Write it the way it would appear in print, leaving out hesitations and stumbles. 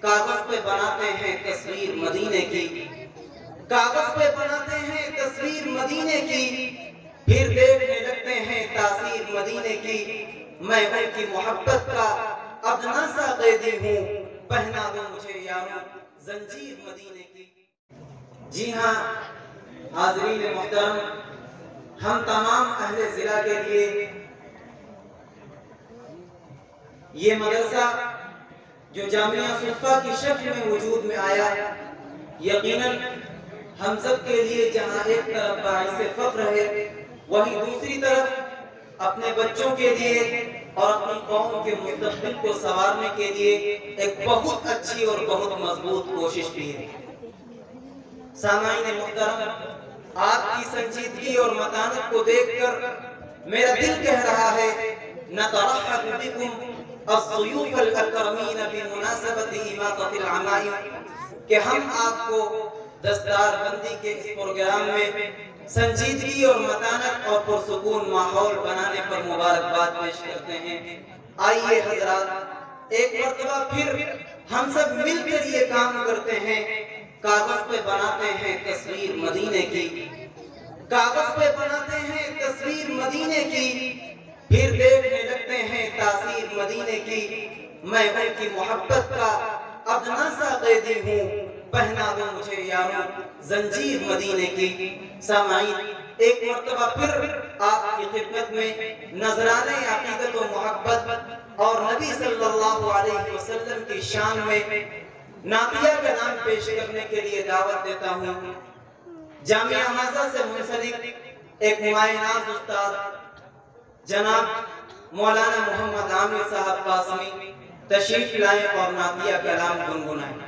कागज पे बनाते हैं तस्वीर मदीने की, कागज पे बनाते हैं तस्वीर मदीने की, फिर देखने लगते हैं तासीर मदीने की। मैं उनकी मोहब्बत का अदना सा कैदी हूँ, पहना दो मुझे यारो जंजीर मदीने की। जी हाँ हाज़रीन मोहतरम, हम तमाम अहले जिला के लिए ये मदरसा जो जामिया सुल्फा की शक्ल में वजूद में आया, यकीनन हम सब के लिए जहाँ एक तरफ बाइसे फख्र है, वहीं दूसरी तरफ अपने बच्चों के लिए और अपनी कौम के मुस्तक़बिल को संवारने के लिए एक बहुत अच्छी और बहुत मजबूत कोशिश भी है। सामाईन मुहतरम, आपकी संजीदगी और मतानत को देखकर मेरा दिल कह रहा है नतरहब बिकुम अस्सुयूफ अल-अकरमीन बिमुनासबति इमाततिल अमाइम, कि हम आपको दस्तरबंदी के इस प्रोग्राम में संजीदगी और मतानत और पुरसुकून माहौल बनाने पर मुबारकबाद पेश करते हैं। आइए हजरात, एक मर्तबा फिर हम सब मिलकर ये काम करते हैं, कागज पे बनाते हैं तस्वीर मदीने की, कागज पे बनाते हैं तस्वीर मदीने की, फिर देखने लगते हैं तासीर मदीने की। मैं उनकी मोहब्बत का अदना सा कैदी हूँ, पहना दो मुझे यारो जंजीर मदीने की। सामाईन, एक मर्तबा फिर आपकी खिदमत में नजराने अकीदत व मोहब्बत और नबी सल्लल्लाहु अलैहि वसल्लम की शान में नातिया का नाम पेश करने के लिए दावत देता हूँ। जामिया हाजा से मुंसलिक एक मुआयनात उस्ताद जनाब मौलाना मोहम्मद आमिर साहब कासमी तशरीफ लाए और नातिया कलाम गुनगुनाए।